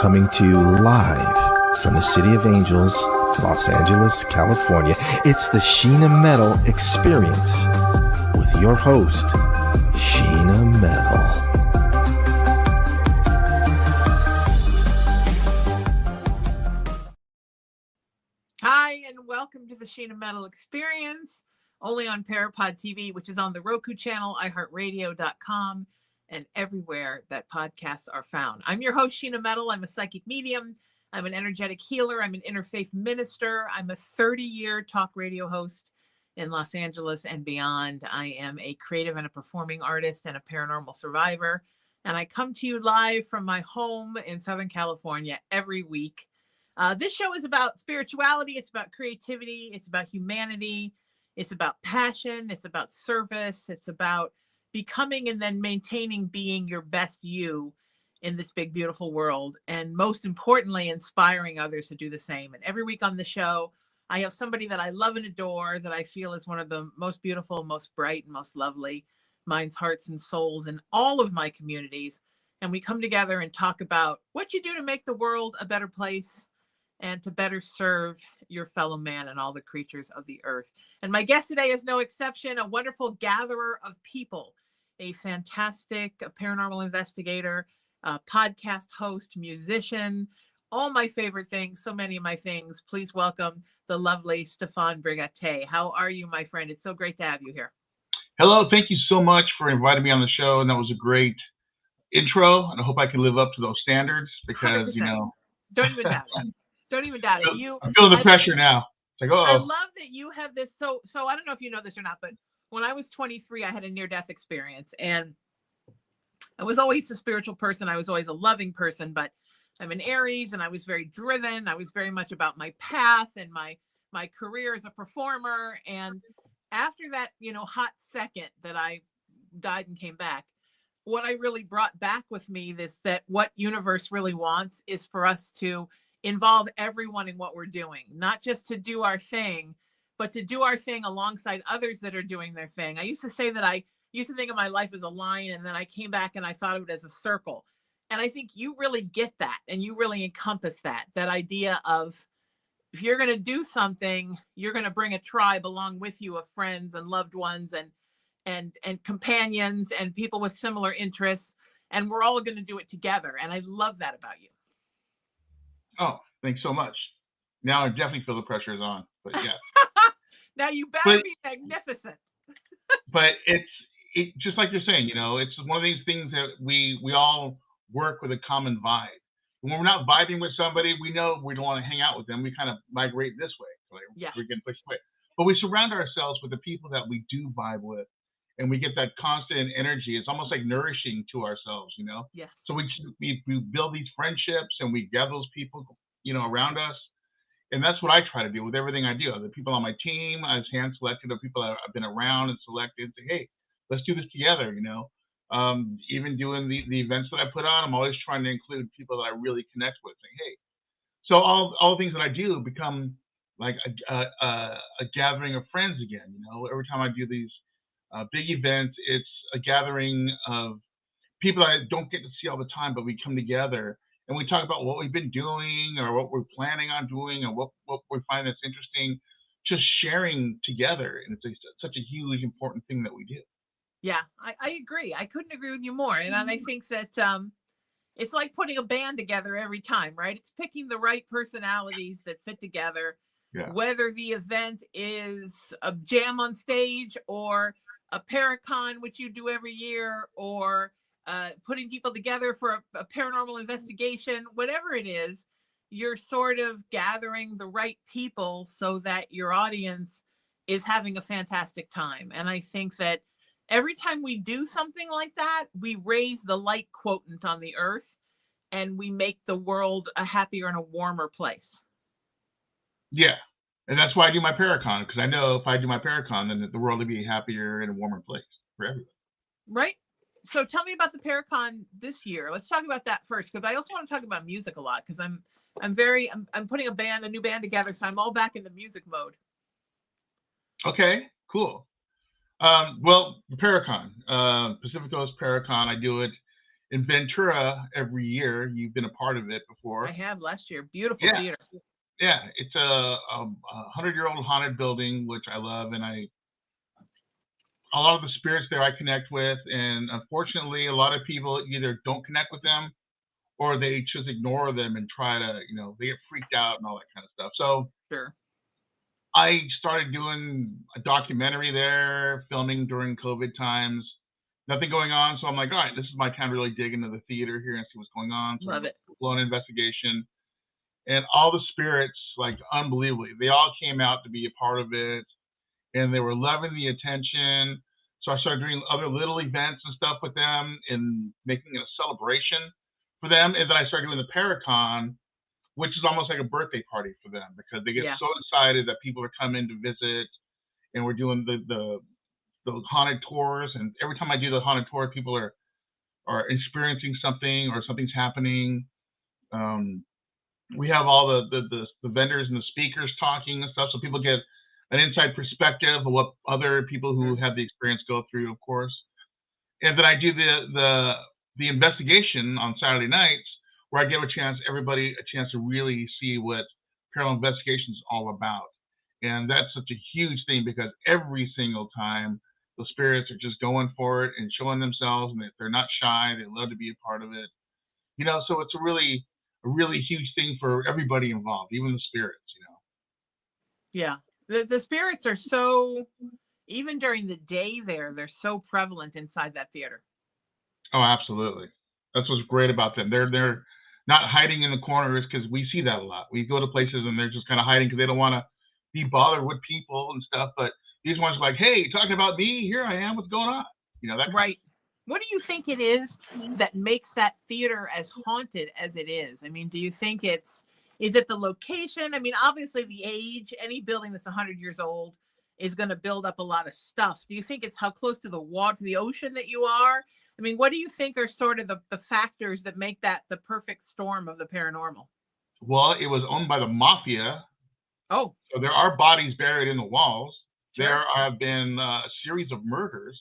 coming to you live from the City of Angels, Los Angeles, California. It's the Sheena Metal Experience with your host, Sheena Metal. Hi, and welcome to the Sheena Metal Experience, only on Parapod TV, which is on the Roku channel, iHeartRadio.com, and everywhere that podcasts are found. I'm your host, Sheena Metal. I'm a psychic medium. I'm an energetic healer. I'm an interfaith minister. I'm a 30-year talk radio host in Los Angeles and beyond. I am a creative and a performing artist and a paranormal survivor. And I come to you live from my home in Southern California every week. This show is about spirituality. It's about creativity. It's about humanity. It's about passion. It's about service. It's about becoming and then maintaining being your best you in this big, beautiful world. And most importantly, inspiring others to do the same. And every week on the show, I have somebody that I love and adore that I feel is one of the most beautiful, most bright, and most lovely minds, hearts, and souls in all of my communities. And we come together and talk about what you do to make the world a better place and to better serve your fellow man and all the creatures of the earth. And my guest today is no exception, a wonderful gatherer of people, a fantastic paranormal investigator, podcast host, musician, all my favorite things, so many of my things. Please welcome the lovely Stefan Brigati. How are you, my friend? It's so great to have you here. Hello, thank you so much for inviting me on the show, and that was a great intro, and I hope I can live up to those standards because, 100%. Don't even doubt it. Don't even doubt it. I'm feeling the pressure now. It's like, I love that you have this. So I don't know if you know this or not, but when I was 23, I had a near-death experience, and I was always a spiritual person. I was always a loving person, but I'm an Aries, and I was very driven. I was very much about my path and my career as a performer. And after that, hot second that I died and came back, what I really brought back with me is that what universe really wants is for us to involve everyone in what we're doing, not just to do our thing, but to do our thing alongside others that are doing their thing. I used to say that I used to think of my life as a line, and then I came back and I thought of it as a circle. And I think you really get that, and you really encompass that idea of if you're going to do something, you're going to bring a tribe along with you of friends and loved ones and companions and people with similar interests, and we're all going to do it together. And I love that about you. Oh, thanks so much. Now I definitely feel the pressure is on, but yeah. Now you better be magnificent. But it's just like you're saying, it's one of these things that we all work with a common vibe. When we're not vibing with somebody, we know we don't want to hang out with them. We kind of migrate this way. We're getting pushed away. But we surround ourselves with the people that we do vibe with, and we get that constant energy. It's almost like nourishing to ourselves, Yes. So we build these friendships, and we gather those people, around us. And that's what I try to do with everything I do. The people on my team, I've hand selected, the people that I've been around and selected, say, hey, let's do this together, Even doing the events that I put on, I'm always trying to include people that I really connect with, saying, hey. So all the things that I do become like a gathering of friends again, Every time I do these big events, it's a gathering of people that I don't get to see all the time, but we come together and we talk about what we've been doing or what we're planning on doing and what we find that's interesting, just sharing together. And it's such a huge, important thing that we do. Yeah, I agree. I couldn't agree with you more. And I think that it's like putting a band together every time, right? It's picking the right personalities that fit together, whether the event is a jam on stage or a Paracon, which you do every year, or putting people together for a paranormal investigation, whatever it is, you're sort of gathering the right people so that your audience is having a fantastic time. And I think that every time we do something like that, we raise the light quotient on the earth and we make the world a happier and a warmer place. Yeah. And that's why I do my Paracon, because I know if I do my Paracon, then the world will be a happier and a warmer place for everyone. Right. So tell me about the Paracon this year. Let's talk about that first, because I also want to talk about music a lot, because I'm putting a new band together, so I'm all back in the music mode. Okay, cool. Well, the Paracon, Pacific Coast Paracon, I do it in Ventura every year. You've been a part of it before. I have last year. Beautiful Yeah, theater. yeah. It's a 100-year-old haunted building, which I love, and a lot of the spirits there I connect with, and unfortunately, a lot of people either don't connect with them or they just ignore them and try to, they get freaked out and all that kind of stuff. So Sure. I started doing a documentary there, filming during COVID times. Nothing going on, so I'm like, all right, this is my time to really dig into the theater here and see what's going on. So Love it. blown investigation, and all the spirits, like unbelievably, they all came out to be a part of it, and they were loving the attention. So I started doing other little events and stuff with them and making it a celebration for them. And then I started doing the Paracon, which is almost like a birthday party for them because they get so excited that people are coming to visit. And we're doing those haunted tours. And every time I do the haunted tour, people are experiencing something or something's happening. We have all the vendors and the speakers talking and stuff, so people get an inside perspective of what other people who have the experience go through, of course. And then I do the investigation on Saturday nights, where I give everybody a chance to really see what paranormal investigation is all about. And that's such a huge thing because every single time the spirits are just going for it and showing themselves, and they're not shy. They love to be a part of it. So it's a really huge thing for everybody involved, even the spirits. Yeah. The spirits are so, even during the day they're so prevalent inside that theater. Oh, absolutely. That's what's great about them. They're not hiding in the corners, because we see that a lot. We go to places and they're just kind of hiding because they don't want to be bothered with people and stuff. But these ones are like, hey, talking about me, here I am, what's going on? That right. What do you think it is that makes that theater as haunted as it is? I mean, do you think is it the location? I mean, obviously the age, any building that's 100 years old is going to build up a lot of stuff. Do you think it's how close to the water, to the ocean that you are? I mean, what do you think are sort of the factors that make that the perfect storm of the paranormal? Well, it was owned by the mafia. Oh. So there are bodies buried in the walls. Sure. There have been a series of murders.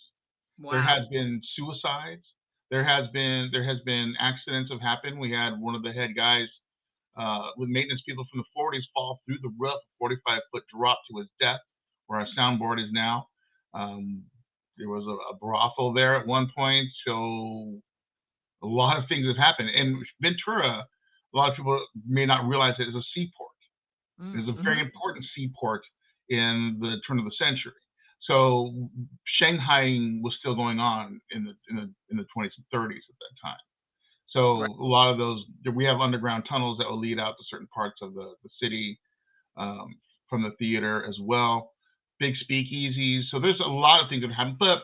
Wow. There has been suicides. There has been accidents have happened. We had one of the head guys with maintenance people from the 40s fall through the roof, 45-foot drop to his death, where our soundboard is now. There was a brothel there at one point. So a lot of things have happened. And Ventura, a lot of people may not realize it is a seaport. It is a very important seaport in the turn of the century. So Shanghaiing was still going on in the 20s and 30s at that time. So right. A lot of those, we have underground tunnels that will lead out to certain parts of the city from the theater as well. Big speakeasies. So there's a lot of things that happen. But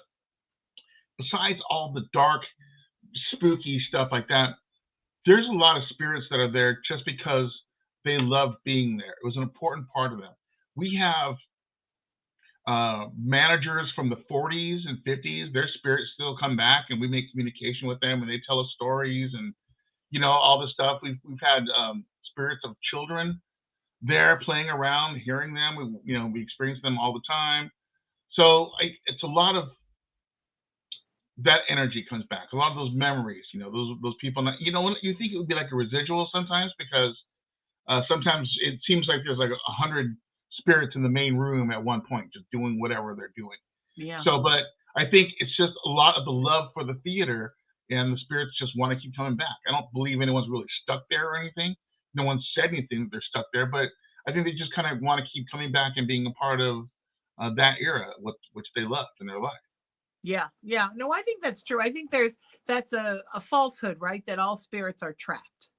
besides all the dark, spooky stuff like that, there's a lot of spirits that are there just because they love being there. It was an important part of them. We have managers from the 40s and 50s. Their spirits still come back, and we make communication with them, and they tell us stories and all this stuff. We've had spirits of children there playing around, hearing them. We experience them all the time. So it's a lot of that energy comes back. A lot of those memories. Those people. When you think it would be like a residual sometimes, because sometimes it seems like there's like 100 spirits in the main room at one point, just doing whatever they're doing. Yeah. So, but I think it's just a lot of the love for the theater, and the spirits just want to keep coming back. I don't believe anyone's really stuck there or anything. No one said anything that they're stuck there, but I think they just kind of want to keep coming back and being a part of that era, which they loved in their life. Yeah. No, I think that's true. I think that's a falsehood, right? That all spirits are trapped.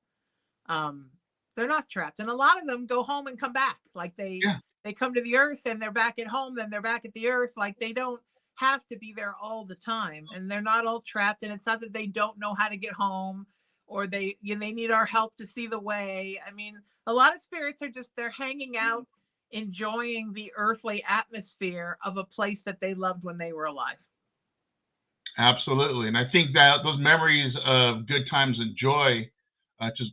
They're not trapped, and a lot of them go home and come back. Like they come to the earth and they're back at home, then they're back at the earth. Like they don't have to be there all the time, and they're not all trapped. And it's not that they don't know how to get home, or they need our help to see the way. I mean, a lot of spirits are just, they're hanging out, enjoying the earthly atmosphere of a place that they loved when they were alive. Absolutely. And I think that those memories of good times and joy just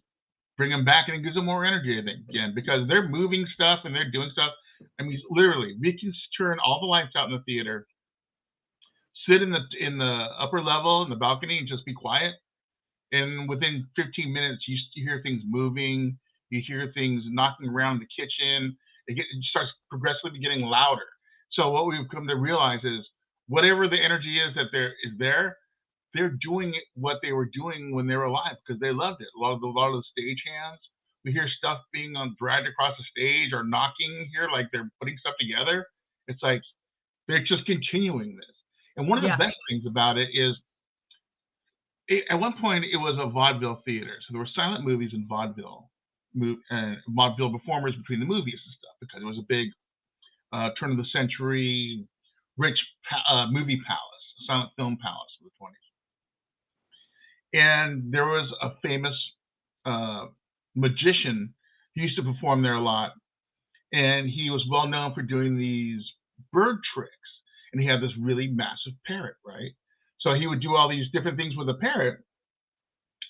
bring them back, and it gives them more energy, I think, again, because they're moving stuff and they're doing stuff. I mean, literally, we can turn all the lights out in the theater, sit in the upper level in the balcony and just be quiet. And within 15 minutes, you hear things moving, you hear things knocking around the kitchen. It starts progressively getting louder. So what we've come to realize is whatever the energy is that they're doing what they were doing when they were alive because they loved it. A lot of the stage hands, we hear stuff being dragged across the stage or knocking here, like they're putting stuff together. It's like they're just continuing this. And one of the best things about it is, at one point it was a vaudeville theater, so there were silent movies and vaudeville performers between the movies and stuff because it was a big turn of the century rich movie palace, silent film palace of the 20s. And there was a famous magician who used to perform there a lot, and he was well known for doing these bird tricks. And he had this really massive parrot, right? So he would do all these different things with a parrot,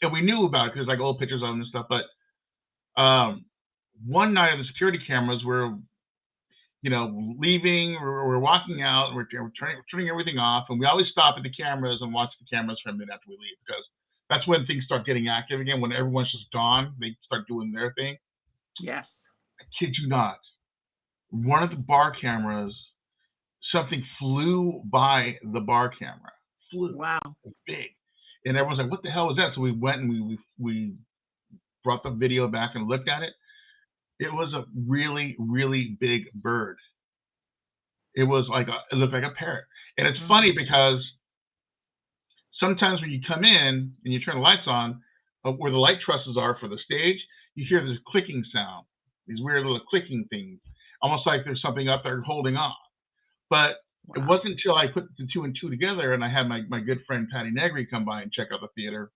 and we knew about it because like old pictures of him and stuff. But one night, the security cameras were, leaving. We're walking out, and we're turning everything off, and we always stop at the cameras and watch the cameras for a minute after we leave because that's when things start getting active again. When everyone's just gone, they start doing their thing. Yes. I kid you not. One of the bar cameras, something flew by the bar camera. Wow. Big. And everyone's like, what the hell was that? So we went and we brought the video back and looked at it. It was a really, really big bird. It looked like a parrot. And it's funny because sometimes when you come in and you turn the lights on, where the light trusses are for the stage, you hear this clicking sound, these weird little clicking things, almost like there's something up there holding on. But it wasn't until I put the two and two together and I had my good friend Patty Negri come by and check out the theater.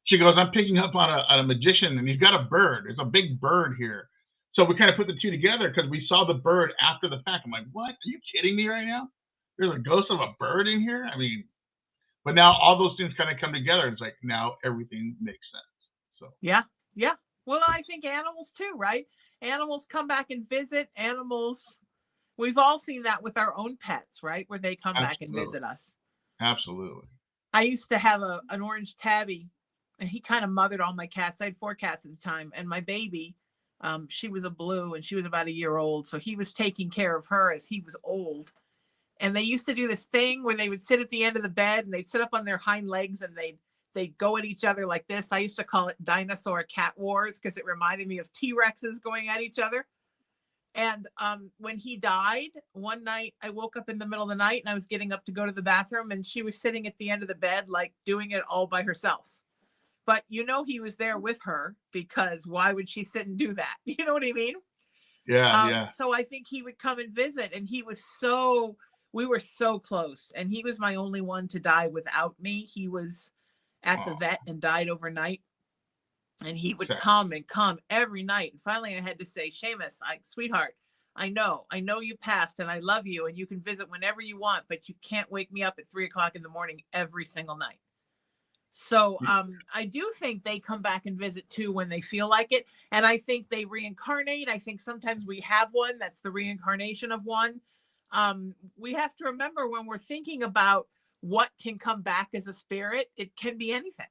She goes, I'm picking up on a magician and he's got a bird. There's a big bird here. So we kind of put the two together because we saw the bird after the fact. I'm like, what? Are you kidding me right now? There's a ghost of a bird in here? I mean, but now all those things kind of come together. It's like now everything makes sense. So yeah. Well, I think animals too, right? Animals come back and visit. Animals, we've all seen that with our own pets, right? Where they come back and visit us. Absolutely. I used to have an orange tabby, and he kind of mothered all my cats. I had 4 cats at the time, and my baby, she was a blue, and she was about a year old. So he was taking care of her as he was old. And they used to do this thing where they would sit at the end of the bed and they'd sit up on their hind legs and they'd go at each other like this. I used to call it dinosaur cat wars because it reminded me of T-Rexes going at each other. And when he died, one night I woke up in the middle of the night and I was getting up to go to the bathroom and she was sitting at the end of the bed, like doing it all by herself. But he was there with her because why would she sit and do that? You know what I mean? Yeah. So I think he would come and visit, and we were so close, and he was my only one to die without me. He was at the vet and died overnight, and he would come every night. And finally I had to say, Seamus, sweetheart, I know you passed and I love you and you can visit whenever you want, but you can't wake me up at 3:00 in the morning every single night. So I do think they come back and visit too when they feel like it. And I think they reincarnate. I think sometimes we have one that's the reincarnation of one. We have to remember when we're thinking about what can come back as a spirit, it can be anything.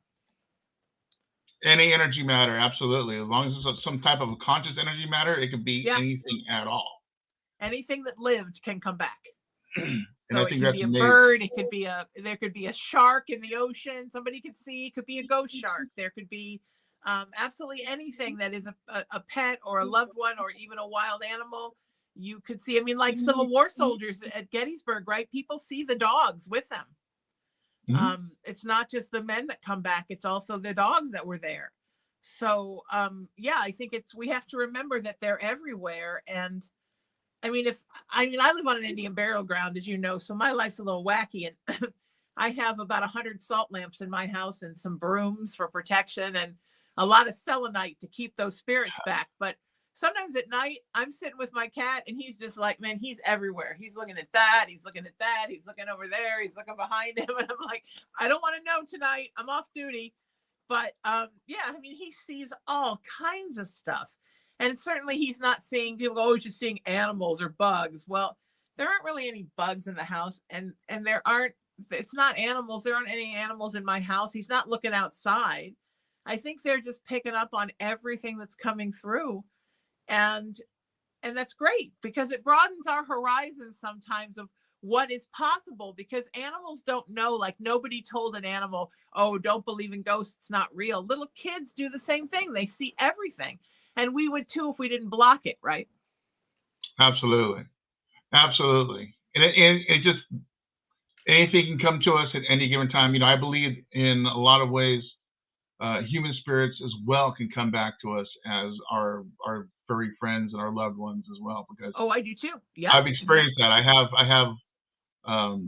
Any energy matter, absolutely. As long as it's some type of a conscious energy matter, it could be anything at all. Anything that lived can come back. And so I think it could that's be a amazing. Bird. There could be a shark in the ocean. Somebody could see. It could be a ghost shark. There could be absolutely anything that is a pet or a loved one or even a wild animal. You could see. I mean, like Civil War soldiers at Gettysburg, right? People see the dogs with them. Mm-hmm. It's not just the men that come back. It's also the dogs that were there. So, I think we have to remember that they're everywhere. And I live on an Indian burial ground, as you know, so my life's a little wacky. And I have about 100 salt lamps in my house and some brooms for protection and a lot of selenite to keep those spirits back. But sometimes at night, I'm sitting with my cat and he's just like, man, he's everywhere. He's looking at that. He's looking at that. He's looking over there. He's looking behind him. And I'm like, I don't want to know tonight. I'm off duty. But he sees all kinds of stuff. And certainly he's not seeing people always just seeing animals or bugs. Well, there aren't really any bugs in the house. And there aren't it's not animals. There aren't any animals in my house. He's not looking outside. I think they're just picking up on everything that's coming through. And that's great because it broadens our horizons sometimes of what is possible, because animals don't know. Like, nobody told an animal, oh, don't believe in ghosts, it's not real. Little kids do the same thing. They see everything. And we would too if we didn't block it, right? Absolutely. Absolutely. And it just, anything can come to us at any given time. I believe in a lot of ways, human spirits as well can come back to us as our furry friends and our loved ones as well. Because I do too. Yeah, I've experienced that. I have I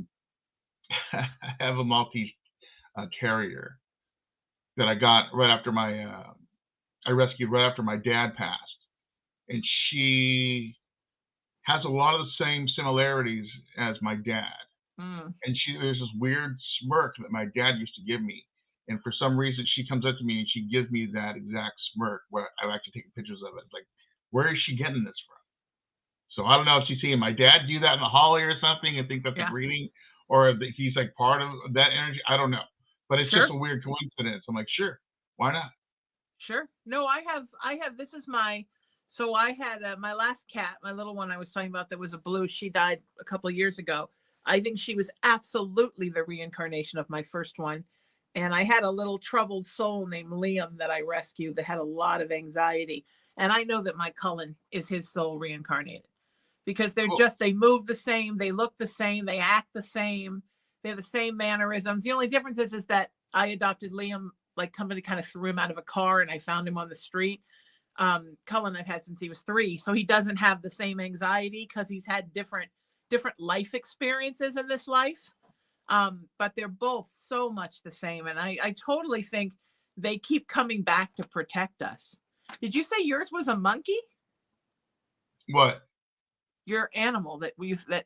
have a Maltese terrier that I got right after I rescued right after my dad passed, and she has a lot of the same similarities as my dad. And there's this weird smirk that my dad used to give me. And for some reason, she comes up to me and she gives me that exact smirk. Where I've actually taken pictures of it. It's like, where is she getting this from? So I don't know if she's seeing my dad do that in the hallway or something and think that's a reading, or that he's like part of that energy. I don't know. But it's just a weird coincidence. I'm like, sure, why not? Sure. No, I have, this is so I had my last cat, my little one I was talking about that was a blue. She died a couple of years ago. I think she was absolutely the reincarnation of my first one. And I had a little troubled soul named Liam that I rescued that had a lot of anxiety. And I know that my Cullen is his soul reincarnated, because they're they move the same. They look the same. They act the same. They have the same mannerisms. The only difference is that I adopted Liam, like somebody kind of threw him out of a car and I found him on the street. Cullen I've had since he was 3. So he doesn't have the same anxiety because he's had different life experiences in this life. But they're both so much the same. And I totally think they keep coming back to protect us. Did you say yours was a monkey? What? Your animal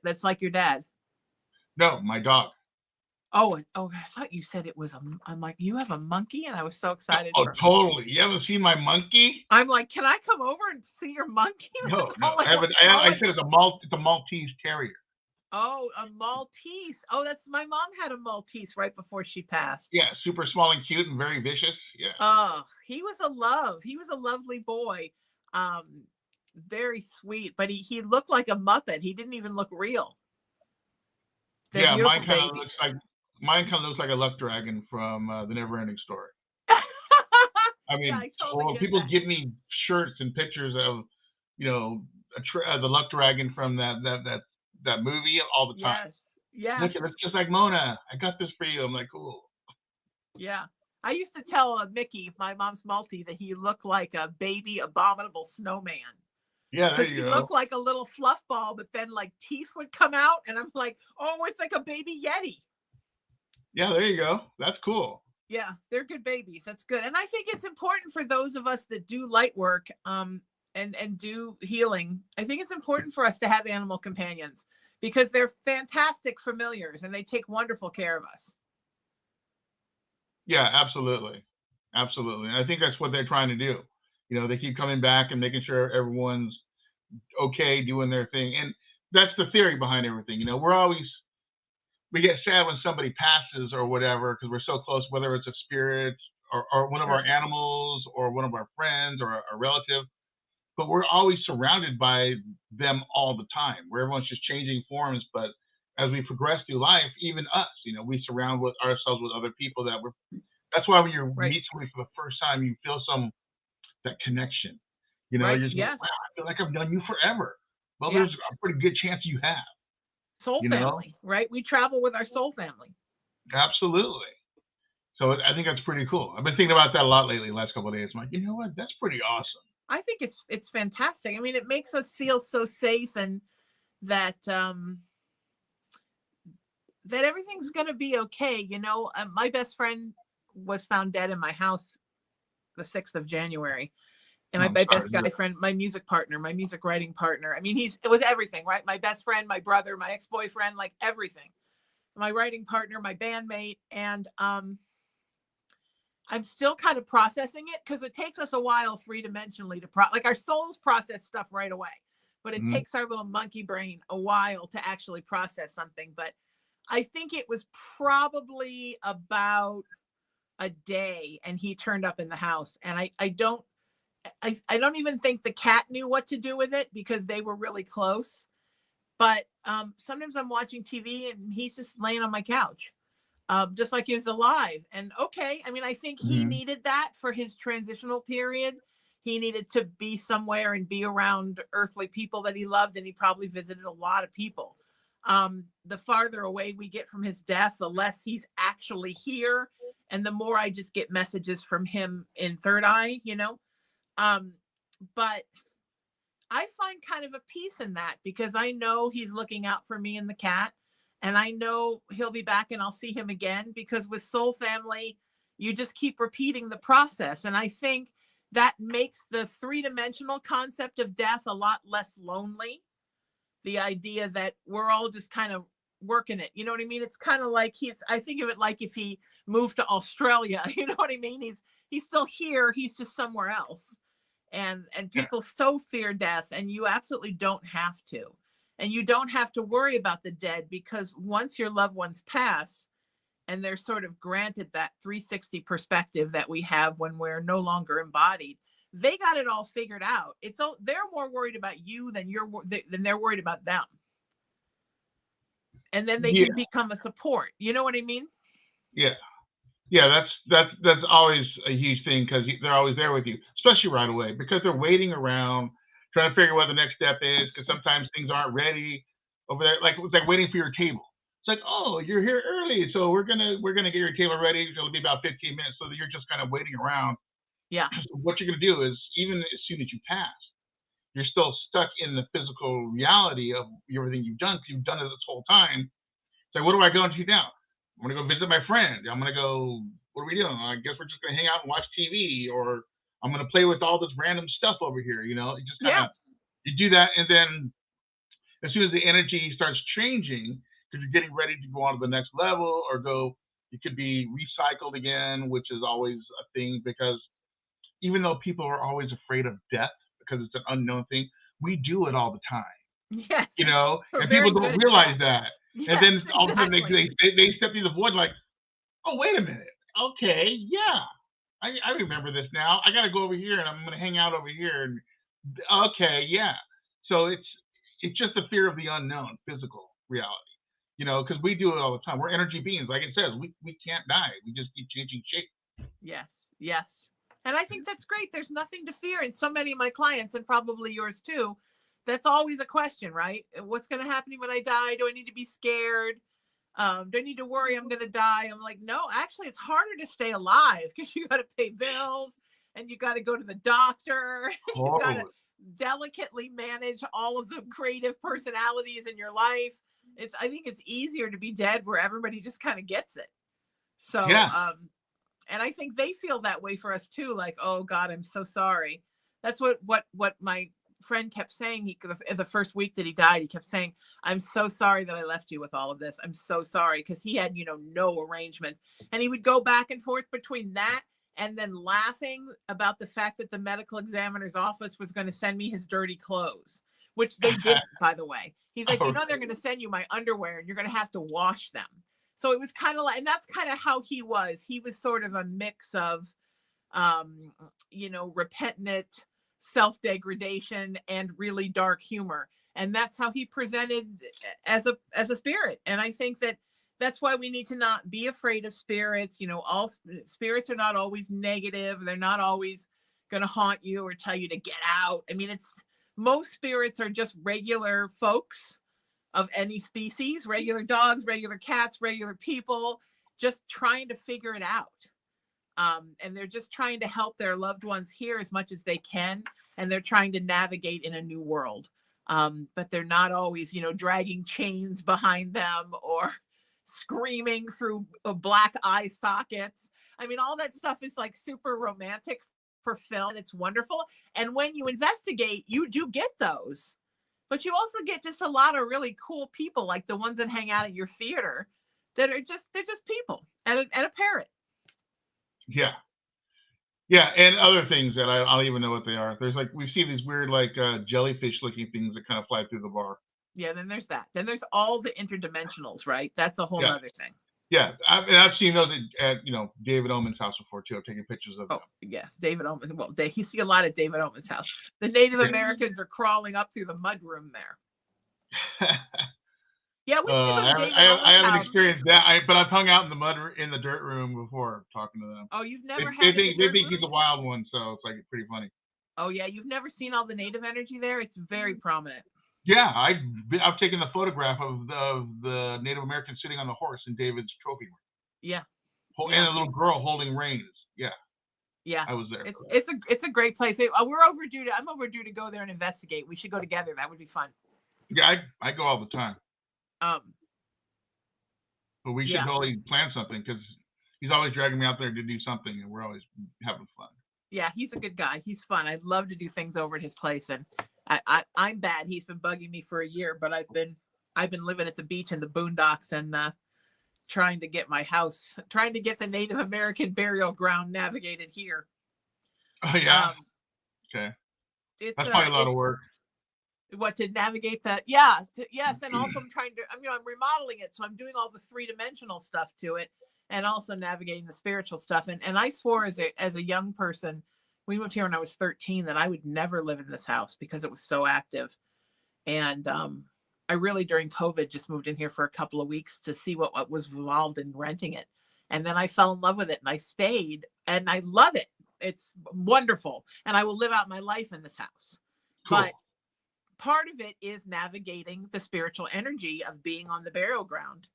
that's like your dad? No, my dog. Oh, I thought you said it was I'm like, you have a monkey? And I was so excited. Oh, totally. You haven't seen my monkey? I'm like, can I come over and see your monkey? No. I haven't. I said it's a Maltese terrier. Oh, a Maltese. Oh, my mom had a Maltese right before she passed. Yeah, super small and cute and very vicious. Yeah. Oh, he was a love. He was a lovely boy. Very sweet, but he looked like a Muppet. He didn't even look real. They're mine kind of looks like a luck dragon from the Neverending Story. I mean, I totally people give me shirts and pictures of, the luck dragon from that movie all the time. Yes. Look, it's just like Mona. I got this for you. I'm like, cool. Yeah. I used to tell Mickey, my mom's Maltese, that he looked like a baby abominable snowman. Yeah, there you go. He looked like a little fluff ball, but then like teeth would come out, and I'm like, oh, it's like a baby Yeti. Yeah, there you go. That's cool. Yeah, they're good babies. That's good. And I think it's important for those of us that do light work and do healing. I think it's important for us to have animal companions because they're fantastic familiars and they take wonderful care of us. Yeah, absolutely. Absolutely. I think that's what they're trying to do. They keep coming back and making sure everyone's okay doing their thing. And that's the theory behind everything. We get sad when somebody passes or whatever, because we're so close, whether it's a spirit or one of our animals or one of our friends or a relative, but we're always surrounded by them all the time, where everyone's just changing forms. But as we progress through life, even us, we surround ourselves with other people that's why when you meet somebody for the first time, you feel that connection, you're just like, wow, I feel like I've known you forever. Well, there's a pretty good chance you have. Soul family, right? We travel with our soul family. Absolutely. So I think that's pretty cool. I've been thinking about that a lot lately, the last couple of days. I'm like, you know what? That's pretty awesome. I think it's fantastic. I mean, it makes us feel so safe, and that that everything's going to be okay. My best friend was found dead in my house the 6th of January. And my best guy friend, my music partner, my music writing partner. I mean, it was everything, right? My best friend, my brother, my ex-boyfriend, like everything. My writing partner, my bandmate. And I'm still kind of processing it because it takes us a while 3-dimensionally to like our souls process stuff right away. But it takes our little monkey brain a while to actually process something. But I think it was probably about a day, and he turned up in the house. And I don't even think the cat knew what to do with it because they were really close. But sometimes I'm watching TV and he's just laying on my couch, just like he was alive. And okay, I mean, I think he needed that for his transitional period. He needed to be somewhere and be around earthly people that he loved, and he probably visited a lot of people. The farther away we get from his death, the less he's actually here, and the more I just get messages from him in third eye, you know. But I find kind of a peace in that because I know he's looking out for me and the cat, and I know he'll be back and I'll see him again, because with soul family, you just keep repeating the process. And I think that makes the three-dimensional concept of death a lot less lonely. The idea that we're all just kind of working it, you know what I mean? It's kind of like I think of it like if he moved to Australia, you know what I mean? He's still here, he's just somewhere else. And people so fear death, and you absolutely don't have to. And you don't have to worry about the dead, because once your loved ones pass and they're sort of granted that 360 perspective that we have when we're no longer embodied, they got it all figured out. They're more worried about you than they're worried about them. And then they can become a support. You know what I mean? Yeah. Yeah, that's always a huge thing, because they're always there with you, especially right away, because they're waiting around trying to figure out what the next step is, because sometimes things aren't ready over there. Like it's like waiting for your table. It's like, oh, you're here early, so we're gonna get your table ready. It'll be about 15 minutes, so that you're just kind of waiting around. Yeah. So what you're gonna do is, even as soon as you pass, you're still stuck in the physical reality of everything you've done, because you've done it this whole time. So what do I go into now? I'm gonna go visit my friend. I'm gonna go. What are we doing? I guess we're just gonna hang out and watch TV, or I'm gonna play with all this random stuff over here. You know, you just kind of you do that, and then as soon as the energy starts changing, because you're getting ready to go on to the next level, or go, you could be recycled again, which is always a thing, because even though people are always afraid of death because it's an unknown thing, we do it all the time. Yes. You know, and people don't realize that. Yes, and then all of a sudden exactly. they step through the void like, oh, wait a minute. Okay, yeah. I remember this now. I got to go over here and I'm going to hang out over here. And okay, yeah. So it's just the fear of the unknown, physical reality, you know, because we do it all the time. We're energy beings. Like it says, we can't die. We just keep changing shape. Yes, yes. And I think that's great. There's nothing to fear. And so many of my clients, and probably yours too, that's always a question, right? What's going to happen when I die? Do I need to be scared? Do I need to worry I'm going to die? I'm like, no, actually, it's harder to stay alive, because you got to pay bills, and you got to go to the doctor. You got to delicately manage all of the creative personalities in your life. I think it's easier to be dead, where everybody just kind of gets it. So, and I think they feel that way for us too. Like, oh God, I'm so sorry. That's what my friend kept saying. The first week that he died, he kept saying, I'm so sorry that I left you with all of this. I'm so sorry. Because he had, no arrangement. And he would go back and forth between that and then laughing about the fact that the medical examiner's office was going to send me his dirty clothes, which they didn't, by the way. He's like, they're going to send you my underwear and you're going to have to wash them. So it was kind of like, and that's kind of how he was. He was sort of a mix of, repentant self-degradation and really dark humor. And that's how he presented as a spirit. And I think that's why we need to not be afraid of spirits. All spirits are not always negative. They're not always going to haunt you or tell you to get out. I mean, most spirits are just regular folks of any species, regular dogs, regular cats, regular people, just trying to figure it out. And they're just trying to help their loved ones here as much as they can. And they're trying to navigate in a new world. But they're not always, dragging chains behind them or screaming through black eye sockets. I mean, all that stuff is like super romantic for film. It's wonderful. And when you investigate, you do get those. But you also get just a lot of really cool people, like the ones that hang out at your theater, they're just people and a parrot. Yeah. Yeah, and other things that I don't even know what they are. There's like, we see these weird, like jellyfish looking things that kind of fly through the bar. Yeah, then there's that. Then there's all the interdimensionals, right? That's a whole Yeah. other thing. Yeah, I've seen those at David Oman's house before too. I've taken pictures of them. Oh, yes, David Oman. Well, you see a lot at David Oman's house. The Native Yeah. Americans are crawling up through the mud room there. Yeah, we I go to David haven't Oman's house. experienced that, but I've hung out in the dirt room before talking to them. Oh, you've never They had think the dirt he's a room? wild one, so it's like pretty funny. Oh yeah, you've never seen all the Native energy there? It's very prominent. Yeah, I've taken the photograph of the Native American sitting on the horse in David's trophy room. Yeah. And a little girl holding reins. Yeah. Yeah. I was there. It's a great place. I'm overdue to go there and investigate. We should go together. That would be fun. Yeah, I go all the time. But we should Yeah. totally plan something because he's always dragging me out there to do something, and we're always having fun. Yeah, he's a good guy. He's fun. I'd love to do things over at his place, and I'm bad. He's been bugging me for a year, but I've been living at the beach in the boondocks and trying to get the Native American burial ground navigated here. Oh yeah. Okay. That's probably a lot of work. What, to navigate that? Yeah. Yes, and also I'm remodeling it, so I'm doing all the 3-dimensional stuff to it, and also navigating the spiritual stuff. And I swore as a young person, we moved here when I was 13, that I would never live in this house because it was so active. And I really, during COVID, just moved in here for a couple of weeks to see what was involved in renting it. And then I fell in love with it, and I stayed, and I love it. It's wonderful. And I will live out my life in this house. Cool. But part of it is navigating the spiritual energy of being on the burial ground.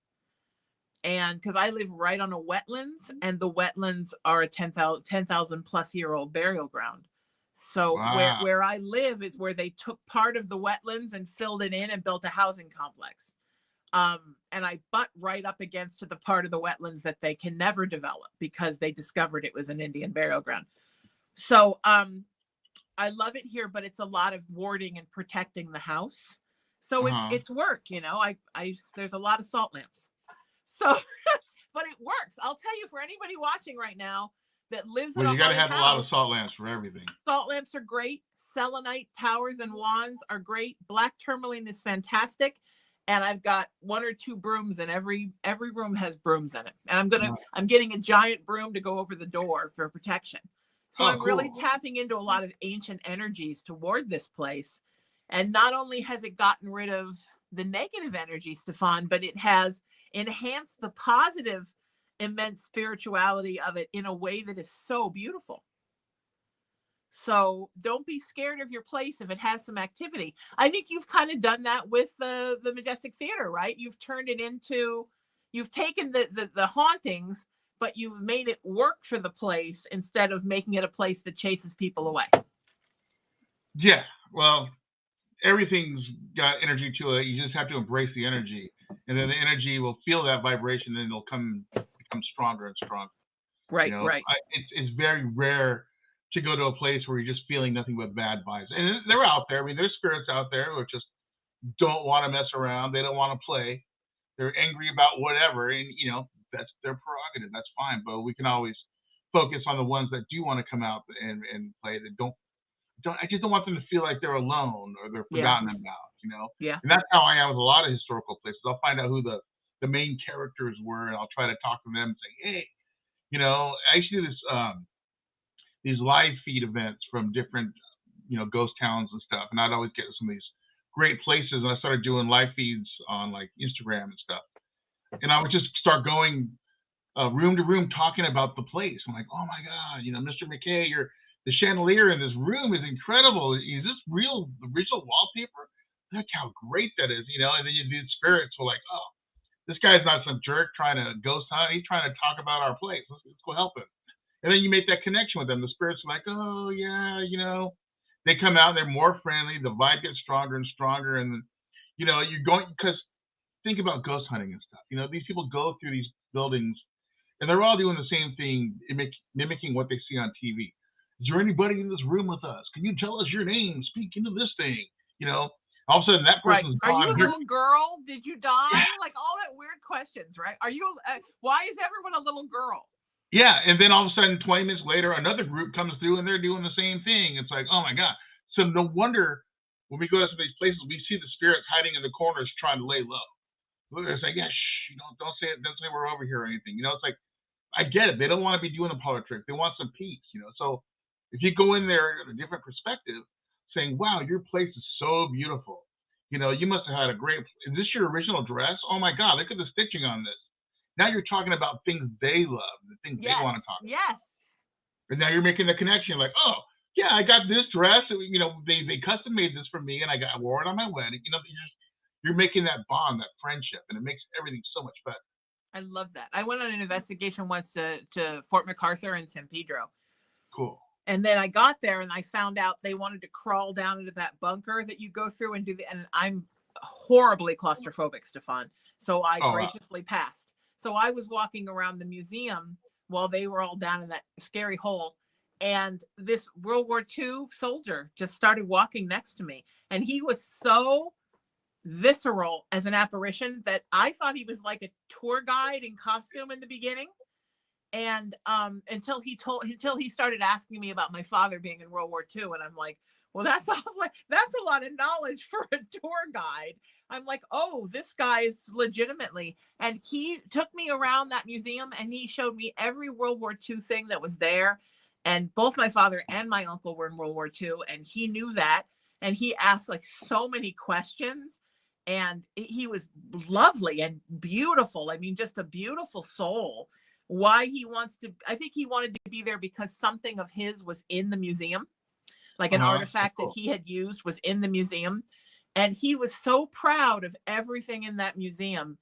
And because I live right on a wetlands, and the wetlands are a 10,000 plus year old burial ground. So wow. where I live is where they took part of the wetlands and filled it in and built a housing complex. And I butt right up against the part of the wetlands that they can never develop because they discovered it was an Indian burial ground. So I love it here, but it's a lot of warding and protecting the house. So it's work, there's a lot of salt lamps. So, but it works. I'll tell you, for anybody watching right now that lives in a haunted house, you got to have a lot of salt lamps for everything. Salt lamps are great. Selenite towers and wands are great. Black tourmaline is fantastic. And I've got 1 or 2 brooms, and every room has brooms in it. And I'm getting a giant broom to go over the door for protection. So I'm really tapping into a lot of ancient energies toward this place. And not only has it gotten rid of the negative energy, Stefan, but it has enhanced the positive, immense spirituality of it in a way that is so beautiful. So don't be scared of your place if it has some activity. I think you've kind of done that with the Majestic Theater, right? You've turned it into, you've taken the hauntings, but you've made it work for the place instead of making it a place that chases people away. Yeah, well, everything's got energy to it. You just have to embrace the energy, and then the energy will feel that vibration, and it'll become stronger and stronger. Right, right. It's very rare to go to a place where you're just feeling nothing but bad vibes. And they're out there. I mean, there's spirits out there who just don't want to mess around. They don't want to play. They're angry about whatever, and that's their prerogative. That's fine. But we can always focus on the ones that do want to come out and play. That don't. I just don't want them to feel like they're alone or they're forgotten about. Yeah. And that's how I am with a lot of historical places. I'll find out who the main characters were, and I'll try to talk to them and say, hey, I used to do this these live feed events from different ghost towns and stuff, and I'd always get some of these great places, and I started doing live feeds on like Instagram and stuff, and I would just start going room to room talking about the place. I'm like, oh my god, Mr. McKay, the chandelier in this room is incredible. Is this the original wallpaper? Look how great that is, and then these spirits were like, oh, this guy's not some jerk trying to ghost hunt. He's trying to talk about our place. Let's go help him. And then you make that connection with them. The spirits are like, oh yeah, they come out and they're more friendly. The vibe gets stronger and stronger. And you're going, because think about ghost hunting and stuff. These people go through these buildings and they're all doing the same thing, mimicking what they see on TV. Is there anybody in this room with us? Can you tell us your name? Speak into this thing. All of a sudden that person's right. Are you a here. little girl? Did you die? Yeah. Like all that weird questions, right? Are you? Why is everyone a little girl? Yeah, and then all of a sudden, 20 minutes later, another group comes through and they're doing the same thing. It's like, oh my god! So no wonder when we go to some of these places, we see the spirits hiding in the corners trying to lay low. It's like, yeah, shh, don't say it, don't say we're over here or anything. It's like, I get it. They don't want to be doing the parlor trick. They want some peace, So if you go in there in a different perspective, saying, wow, your place is so beautiful. You must have had a great, is this your original dress? Oh my God, look at the stitching on this. Now you're talking about things they love, the things they want to talk about. Yes. And now you're making the connection like, oh, yeah, I got this dress. They custom made this for me and I wore it on my wedding. You're making that bond, that friendship, and it makes everything so much better. I love that. I went on an investigation once to Fort MacArthur and San Pedro. Cool. And then I got there and I found out they wanted to crawl down into that bunker that you go through and do and I'm horribly claustrophobic, Stefan. So I graciously passed. So I was walking around the museum while they were all down in that scary hole. And this World War II soldier just started walking next to me. And he was so visceral as an apparition that I thought he was like a tour guide in costume in the beginning. And until he started asking me about my father being in World War II. And I'm like, well, that's a lot of knowledge for a tour guide. I'm like, oh, this guy is legitimately. And he took me around that museum and he showed me every World War II thing that was there. And both my father and my uncle were in World War II. And he knew that. And he asked like so many questions. And he was lovely and beautiful. I mean, just a beautiful soul. Why he wants to, I think he wanted to be there because something of his was in the museum. Like an artifact that he had used was in the museum. And he was so proud of everything in that museum.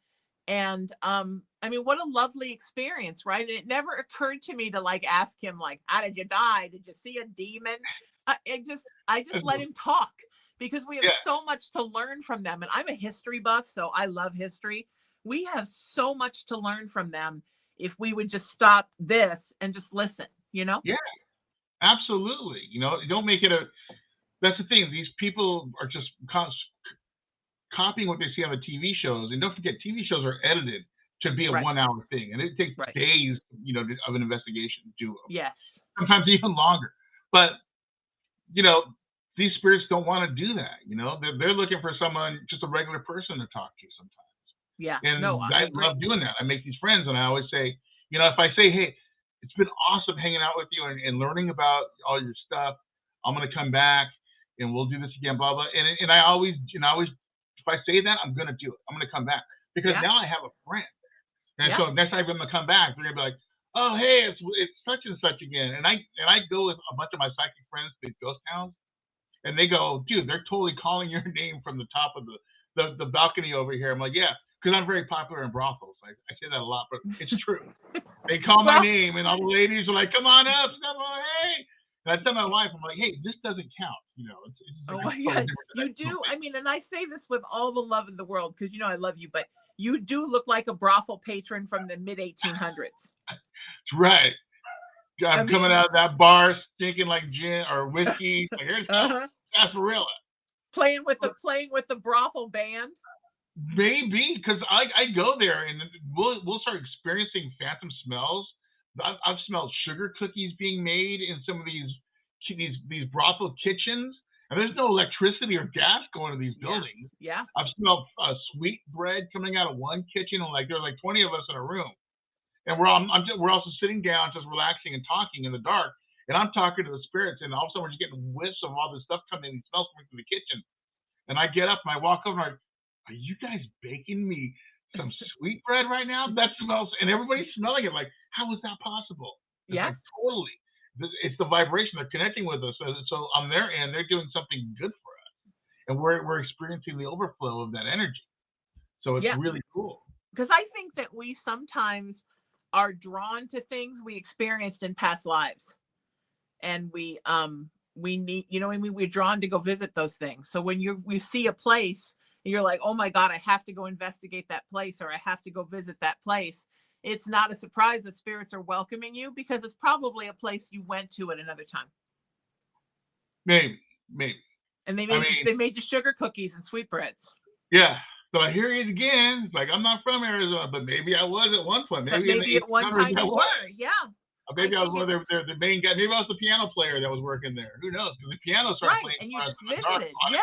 And I mean, what a lovely experience, right? And it never occurred to me to like ask him, like, how did you die? Did you see a demon? I just let him talk because we have so much to learn from them. And I'm a history buff, so I love history. We have so much to learn from them if we would just stop this and just listen, Yeah. Absolutely. Don't make it that's the thing. These people are just copying what they see on the TV shows. And don't forget, TV shows are edited to be a 1 hour thing. And it takes days, of an investigation to do them. Yes. Sometimes even longer. But, these spirits don't want to do that. They're looking for someone, just a regular person to talk to sometimes. Yeah. And I love doing that. I make these friends and I always say, if I say, hey, it's been awesome hanging out with you and learning about all your stuff. I'm going to come back and we'll do this again, blah, blah. And I always, if I say that, I'm going to do it. I'm going to come back because now I have a friend. And so next time I'm going to come back, they're going to be like, oh, hey, it's such and such again. And I go with a bunch of my psychic friends to these ghost towns and they go, dude, they're totally calling your name from the top of the balcony over here. I'm like, yeah. Because I'm very popular in brothels. I say that a lot, but it's true. They call my name, and all the ladies are like, come on up, Stefan, hey. And I tell my wife, I'm like, hey, this doesn't count. Oh, yeah, you do. I mean, and I say this with all the love in the world, because, I love you, but you do look like a brothel patron from the mid-1800s. That's right. I'm coming out of that bar stinking like gin or whiskey. Like, here's sarsaparilla. Playing with the brothel band. Maybe because I go there and we'll start experiencing phantom smells. I've smelled sugar cookies being made in some of these brothel kitchens, and there's no electricity or gas going to these buildings. Yeah. I've smelled sweet bread coming out of one kitchen, and there's like 20 of us in a room, and we're also sitting down, just relaxing and talking in the dark, and I'm talking to the spirits, and all of a sudden we're just getting whiffs of all this stuff coming in, smells coming from the kitchen, and I get up and I walk over and I'm like, are you guys baking me some sweet bread right now? That smells, and everybody's smelling it. Like, how is that possible? It's like, totally. It's the vibration. They're connecting with us. So on their end, they're doing something good for us, and we're experiencing the overflow of that energy. So it's really cool. Because I think that we sometimes are drawn to things we experienced in past lives, and we need, we're drawn to go visit those things. So when you see a place, you're like, oh my God, I have to go investigate that place, or I have to go visit that place. It's not a surprise that spirits are welcoming you because it's probably a place you went to at another time. Maybe. And they made you sugar cookies and sweetbreads. Yeah. So here he is again. It's like, I'm not from Arizona, but maybe I was at one point. Maybe at one time you were. Yeah. Maybe I was one of the main guy. Maybe I was the piano player that was working there. Who knows? Because the piano started playing. And you just visited. Yeah.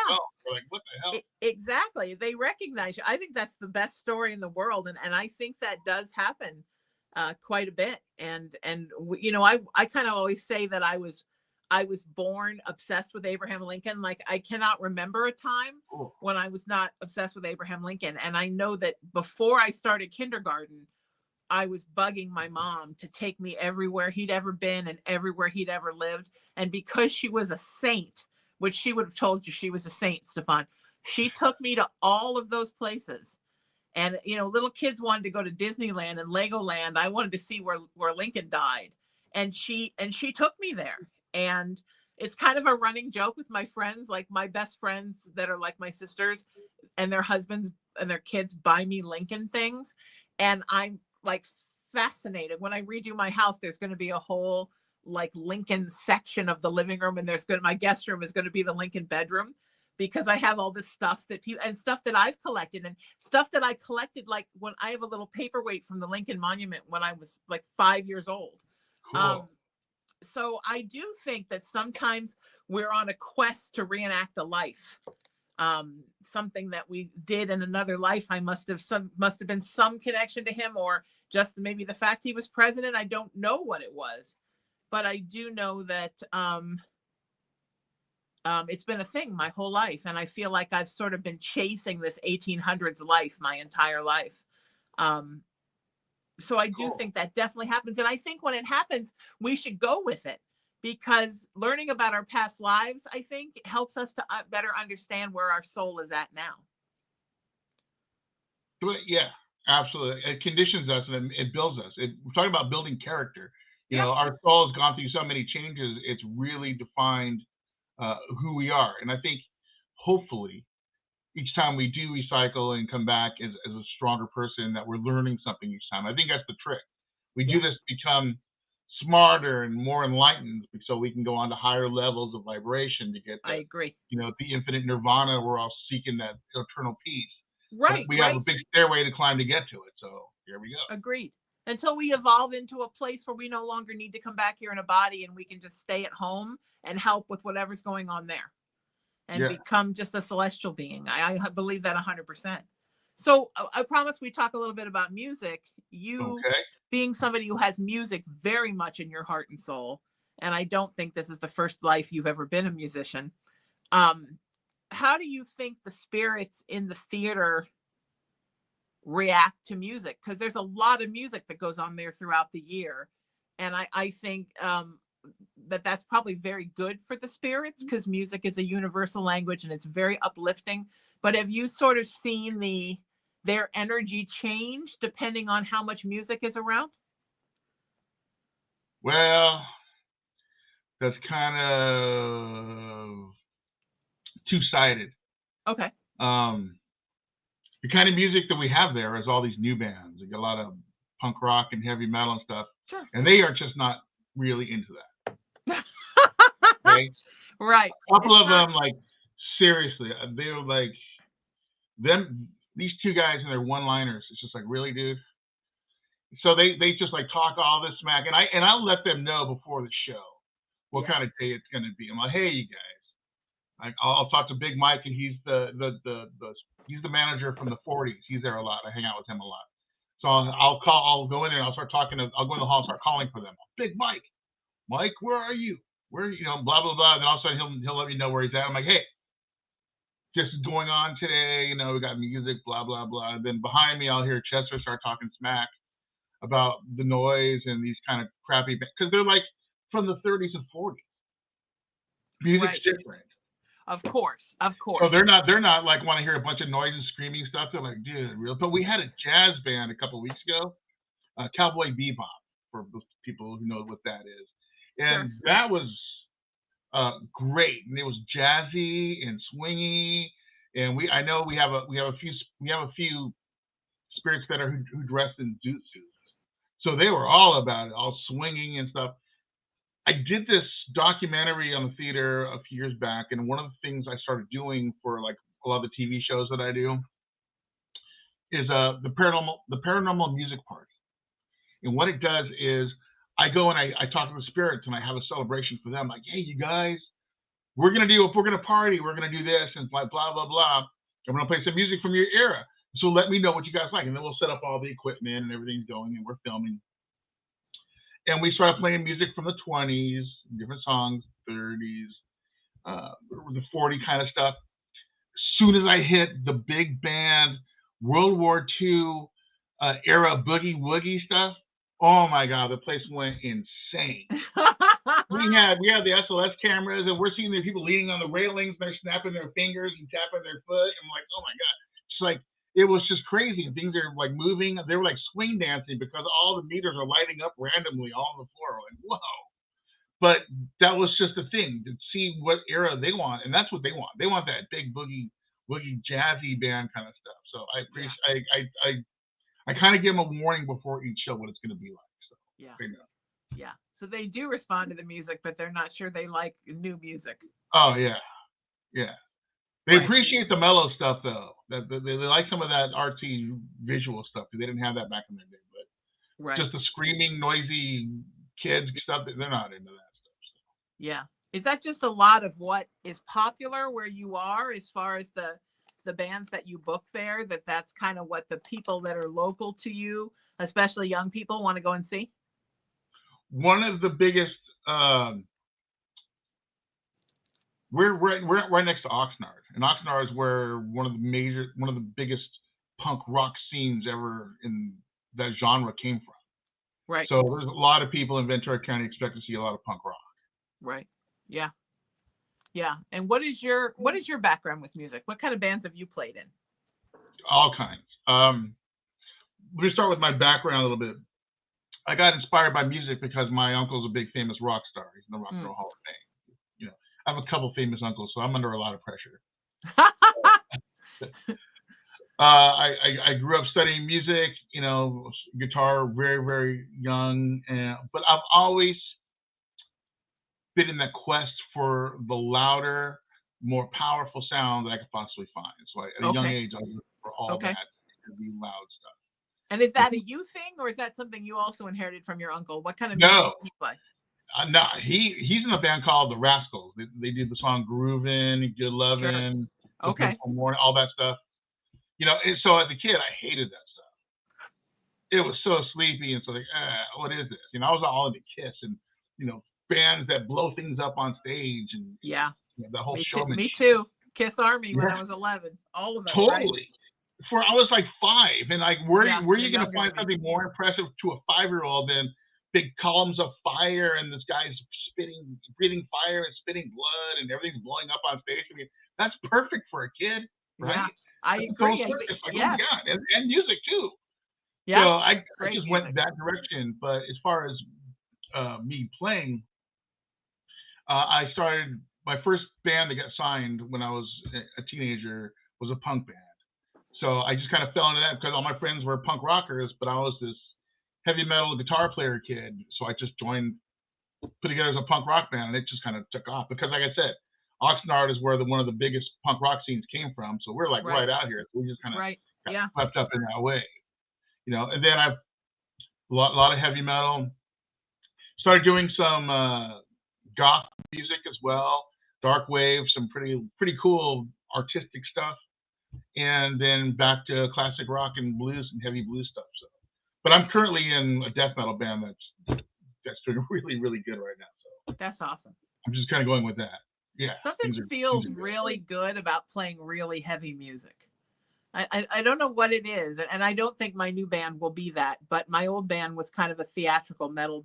We're like, what the hell? Exactly. They recognize you. I think that's the best story in the world. And I think that does happen quite a bit. And you know, I kind of always say that I was born obsessed with Abraham Lincoln. Like, I cannot remember a time when I was not obsessed with Abraham Lincoln. And I know that before I started kindergarten, I was bugging my mom to take me everywhere he'd ever been and everywhere he'd ever lived. And because she was a saint, which she would have told you she was a saint, Stefan, she took me to all of those places. And, you know, little kids wanted to go to Disneyland and Legoland. I wanted to see where Lincoln died. And she took me there. And it's kind of a running joke with my friends, like my best friends that are like my sisters, and their husbands and their kids buy me Lincoln things. And I'm like fascinated. When I redo my house, there's going to be a whole like Lincoln section of the living room, and my guest room is going to be the Lincoln bedroom, because I have all this stuff that people and stuff that I've collected and stuff that I collected. Like, when I have a little paperweight from the Lincoln Monument when I was like 5 years old. Cool. So I do think that sometimes we're on a quest to reenact a life. Something that we did in another life. I must have been some connection to him, or just maybe the fact he was president. I don't know what it was, but I do know that it's been a thing my whole life, and I feel like I've sort of been chasing this 1800s life my entire life. So I do think that definitely happens, and I think when it happens, we should go with it. Because learning about our past lives, I think, helps us to better understand where our soul is at now. Yeah, absolutely. It conditions us and it builds us. We're talking about building character. You know, our soul has gone through so many changes. It's really defined who we are. And I think, hopefully, each time we do recycle and come back as a stronger person, that we're learning something each time. I think that's the trick. We do this to become smarter and more enlightened, so we can go on to higher levels of vibration to get I agree. You know, the infinite nirvana. We're all seeking that eternal peace. Right. But we have a big stairway to climb to get to it. So here we go. Agreed. Until we evolve into a place where we no longer need to come back here in a body, and we can just stay at home and help with whatever's going on there, and become just a celestial being. I believe that 100%. So I promise we talk a little bit about music. You being somebody who has music very much in your heart and soul, and I don't think this is the first life you've ever been a musician. How do you think the spirits in the theater react to music? Because there's a lot of music that goes on there throughout the year. And I think that's probably very good for the spirits, because music is a universal language and it's very uplifting. But have you sort of seen their energy change depending on how much music is around? Well, that's kind of two-sided. Okay. The kind of music that we have there is all these new bands. We get a lot of punk rock and heavy metal and stuff. Sure. And they are just not really into that. Right? Right. A couple of them, like, seriously, they were like, these two guys and their one-liners. It's just like, really, dude? So they just like talk all this smack, and I'll let them know before the show what kind of day it's going to be. I'm like, hey, you guys, I'll talk to Big Mike, and he's he's the manager from the 40s. He's there a lot. I hang out with him a lot. So I'll go in there and I'll start talking. I'll go in the hall and start calling for them. Big Mike, where are you? Blah blah blah. And then all of a sudden he'll let me know where he's at. I'm like, hey, just going on today. We got music, blah blah blah. And then behind me, I'll hear Chester start talking smack about the noise and these kind of crappy, because they're like from the 30s and 40s. Music's different. Of course. So they're not like want to hear a bunch of noise and screaming stuff. They're like, dude, real. But we had a jazz band a couple weeks ago, Cowboy Bebop, for those people who know what that is, and that was great. And it was jazzy and swingy. And I know we have a few spirits that are who dressed in zoot suits. So they were all about it, all swinging and stuff. I did this documentary on the theater a few years back, and one of the things I started doing for like a lot of the TV shows that I do is the paranormal music party. And what it does is I go and I talk to the spirits and I have a celebration for them. Like, hey, you guys, we're going to party. We're going to do this and like blah, blah, blah. I'm going to play some music from your era. So let me know what you guys like. And then we'll set up all the equipment and everything's going and we're filming. And we started playing music from the 20s, different songs, 30s, the 40 kind of stuff. As soon as I hit the big band, World War II era boogie woogie stuff, oh my God, the place went insane. we had the SLS cameras, and we're seeing the people leaning on the railings, and they're snapping their fingers and tapping their foot. And I'm like, oh my God, it's like it was just crazy. And things are like moving. They were like swing dancing because all the meters are lighting up randomly all on the floor. Like, whoa. But that was just the thing, to see what era they want, and that's what they want. They want that big boogie jazzy band kind of stuff. So I appreciate. I kind of give them a warning before each show what it's going to be like. So yeah. So they do respond to the music, but they're not sure they like new music. Oh yeah. They appreciate the mellow stuff though. That they like some of that artsy visual stuff. They didn't have that back in their day, but just the screaming, noisy kids stuff. They're not into that stuff. So. Yeah. Is that just a lot of what is popular where you are, as far as the bands that you book there, that's kind of what the people that are local to you, especially young people, want to go and see? One of the biggest, we're right next to Oxnard, and Oxnard is where one of the biggest punk rock scenes ever in that genre came from. Right. So there's a lot of people in Ventura County expect to see a lot of punk rock. Right. Yeah. Yeah. And what is your background with music? What kind of bands have you played in? All kinds. Let me start with my background a little bit. I got inspired by music because my uncle's a big famous rock star. He's in the Rock and Roll Hall of Fame. You know, I have a couple famous uncles, so I'm under a lot of pressure. I grew up studying music, you know, guitar very, very young, but I've always been in that quest for the louder, more powerful sound that I could possibly find. So at a young age, I was looking for all that really loud stuff. And is that a you thing, or is that something you also inherited from your uncle? What kind of music does he play? No, he's in a band called the Rascals. They did the song "Groovin'," "Good Lovin'," all that stuff. You know, and so as a kid, I hated that stuff. It was so sleepy, and so like, what is this? You know, I was all into Kiss and, you know, bands that blow things up on stage, and you know, the whole show. Me too. Kiss Army when I was 11. All of us. Totally. Right? I was like 5, and like, where are you going to find something more impressive to a 5-year-old than big columns of fire and this guy's breathing fire and spitting blood and everything's blowing up on stage? I mean, that's perfect for a kid, right? Yeah, I agree. Like, yeah, and music too. Yeah. So I just went that direction. But as far as me playing, I started my first band that got signed when I was a teenager was a punk band. So I just kind of fell into that because all my friends were punk rockers, but I was this heavy metal guitar player kid. So I just put together as a punk rock band, and it just kind of took off because, like I said, Oxnard is where one of the biggest punk rock scenes came from. So we're like right out here. So we just kind of got swept up in that way, you know. And then I've a lot of heavy metal. Started doing some goth music as well, dark wave, some pretty cool artistic stuff, and then back to classic rock and blues and heavy blues stuff. So, but I'm currently in a death metal band that's doing really, really good right now. So that's awesome. I'm just kind of going with that. Yeah. Something feels really good about playing really heavy music. I don't know what it is, and I don't think my new band will be that, but my old band was kind of a theatrical metal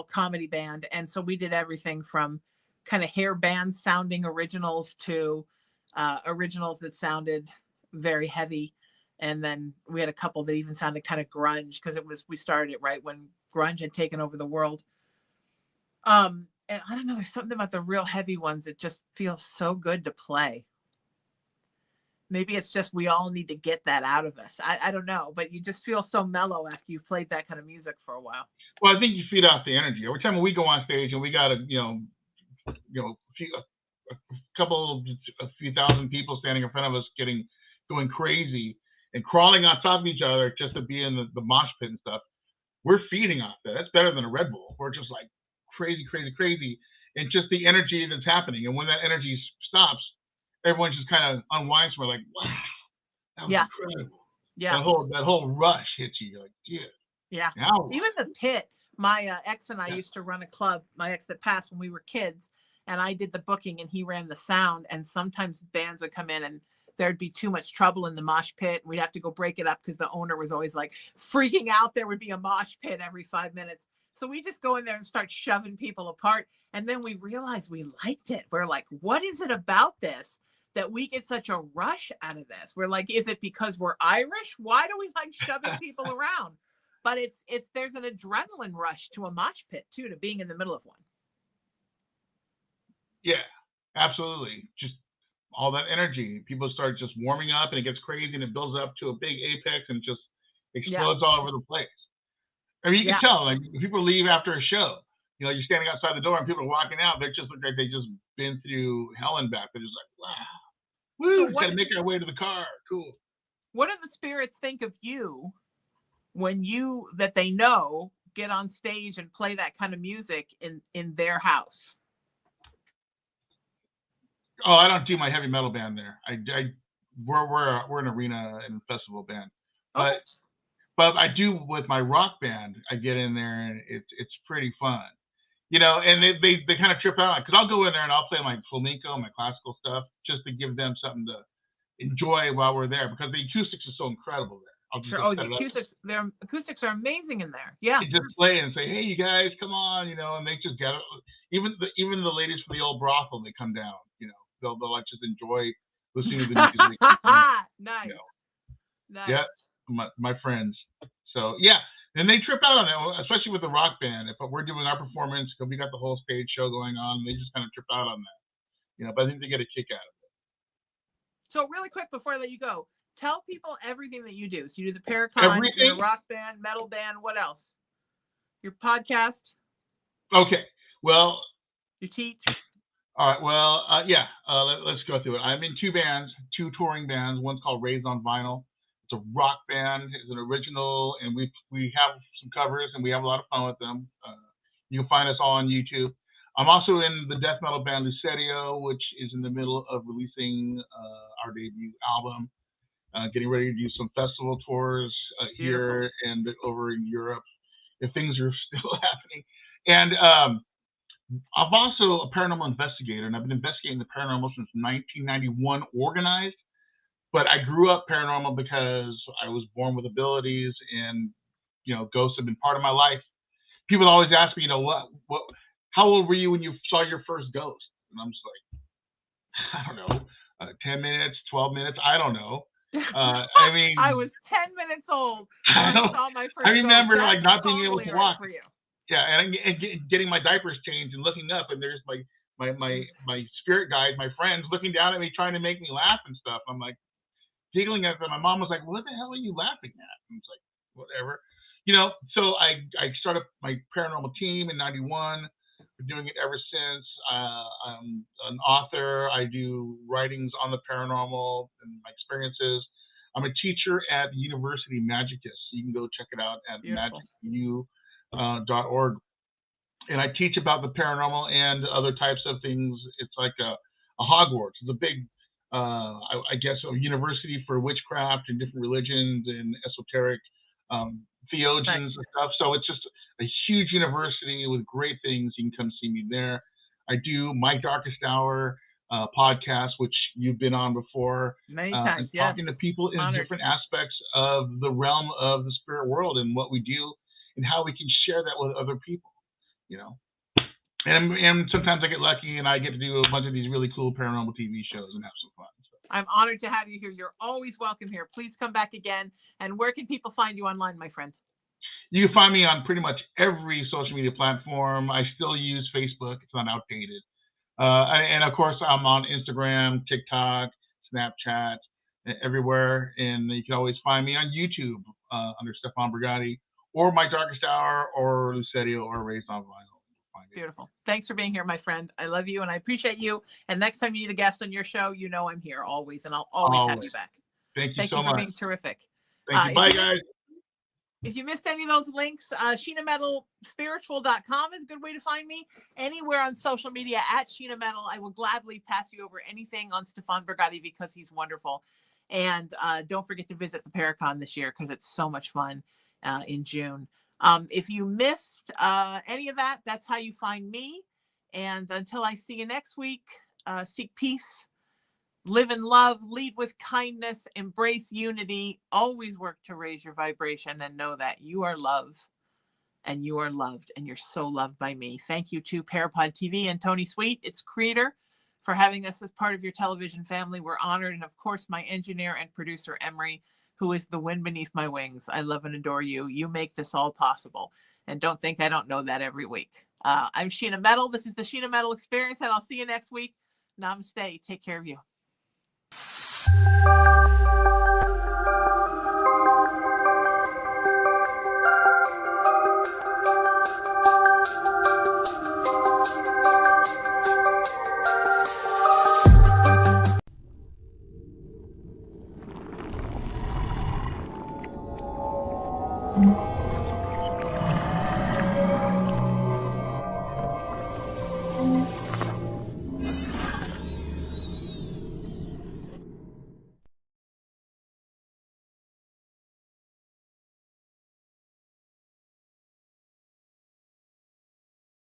comedy band, and so we did everything from kind of hair band sounding originals to originals that sounded very heavy, and then we had a couple that even sounded kind of grunge because we started it right when grunge had taken over the world. And I don't know, there's something about the real heavy ones that just feels so good to play. Maybe it's just we all need to get that out of us. I don't know, but you just feel so mellow after you've played that kind of music for a while. Well, I think you feed off the energy. Every time we go on stage and we got a few thousand people standing in front of us going crazy and crawling on top of each other just to be in the mosh pit and stuff. we're feeding off that. That's better than a Red Bull. We're just like crazy, crazy, crazy. And just the energy that's happening. And when that energy stops, everyone just kind of unwinds. We're like, wow, that was incredible. Yeah. That whole rush hits you. You're like, yeah. Yeah. Now Even the pit. My ex and I used to run a club, my ex that passed, when we were kids, and I did the booking and he ran the sound. And sometimes bands would come in and there'd be too much trouble in the mosh pit. And we'd have to go break it up because the owner was always like freaking out. There would be a mosh pit every 5 minutes. So we just go in there and start shoving people apart. And then we realized we liked it. We're like, what is it about this that we get such a rush out of this? We're like, is it because we're Irish? Why do we like shoving people around? But there's an adrenaline rush to a mosh pit too, to being in the middle of one. Yeah, absolutely. Just all that energy. People start just warming up and it gets crazy and it builds up to a big apex and just explodes all over the place. I mean, you can tell, like, people leave after a show. You know, you're standing outside the door and people are walking out. They just look like they just been through hell and back. They're just like, wow. Woo, so got to make our way to the car. Cool. What do the spirits think of you when that they know get on stage and play that kind of music in their house? Oh, I don't do my heavy metal band there. We're an arena and festival band. Okay. But I do with my rock band. I get in there and it's pretty fun, you know. And they kind of trip out because I'll go in there and I'll play my flamenco, my classical stuff, just to give them something to enjoy while we're there because the acoustics are so incredible there. Sure. Oh, the acoustics are amazing in there. Yeah. You just play and say, hey, you guys, come on, you know, and they just get it. Even the ladies from the old brothel, they come down, you know, they'll like just enjoy listening to the music. Nice. You know. Nice. Yeah. My friends. So yeah, and they trip out on it, especially with the rock band. If we're doing our performance, because we got the whole stage show going on, they just kind of trip out on that, you know. But I think they get a kick out of it. So really quick before I let you go, tell people everything that you do. So you do the Paracon, the rock band, metal band. What else? Your podcast. Okay. Well. You teach. All right. Well, yeah. Let's go through it. I'm in two touring bands. One's called Raised on Vinyl. It's a rock band. It's an original, and we have some covers, and we have a lot of fun with them. You can find us all on YouTube. I'm also in the death metal band Lucerio, which is in the middle of releasing our debut album. Getting ready to do some festival tours here and over in Europe, if things are still happening. And I'm also a paranormal investigator, and I've been investigating the paranormal since 1991, organized. But I grew up paranormal because I was born with abilities, and you know, ghosts have been part of my life. People always ask me, you know, how old were you when you saw your first ghost? And I'm just like, I don't know, 10 minutes, 12 minutes, I don't know. I mean, I was 10 minutes old when I saw my first. I remember ghost. like not being able to walk. For you. Yeah, and getting my diapers changed and looking up, and there's my spirit guide, my friends looking down at me, trying to make me laugh and stuff. I'm like giggling at them. My mom was like, "What the hell are you laughing at?" And it's like, whatever, you know. So I started my paranormal team in '91. Been doing it ever since. I'm an author. I do writings on the paranormal and my experiences. I'm a teacher at the University Magicus. You can go check it out at magicu.org. And I teach about the paranormal and other types of things. It's like a Hogwarts. It's a big, I guess, a university for witchcraft and different religions and esoteric theologians and stuff. So it's just a huge university with great things. You can come see me there. I do My Darkest Hour podcast, which you've been on before. Many times, and talking to people in different aspects of the realm of the spirit world and what we do and how we can share that with other people, you know. And sometimes I get lucky and I get to do a bunch of these really cool paranormal TV shows and have some fun. So. I'm honored to have you here. You're always welcome here. Please come back again. And where can people find you online, my friend? You can find me on pretty much every social media platform. I still use Facebook. It's not outdated. And of course, I'm on Instagram, TikTok, Snapchat, everywhere. And you can always find me on YouTube under Stefan Brigati or My Darkest Hour or Lucerio or Raised on Vinyl. Beautiful. Thanks for being here, my friend. I love you and I appreciate you. And next time you need a guest on your show, you know I'm here always, and I'll always have you back. Thank you so much. Thank you for being terrific. Thank you. Bye, guys. if you missed any of those links, SheenaMetalSpiritual.com is a good way to find me. Anywhere on social media at Sheena Metal. I will gladly pass you over anything on Stefan Brigati because he's wonderful. And don't forget to visit the Paracon this year because it's so much fun in June. If you missed any of that, that's how you find me. And until I see you next week, seek peace, live in love, lead with kindness, embrace unity, always work to raise your vibration, and know that you are love and you are loved and you're so loved by me. Thank you to Parapod TV and Tony Sweet, its creator, for having us as part of your television family. We're honored. And of course, my engineer and producer, Emery, who is the wind beneath my wings. I love and adore you. You make this all possible. And don't think I don't know that every week. I'm Sheena Metal. This is the Sheena Metal Experience, and I'll see you next week. Namaste. Take care of you. Mm-hmm.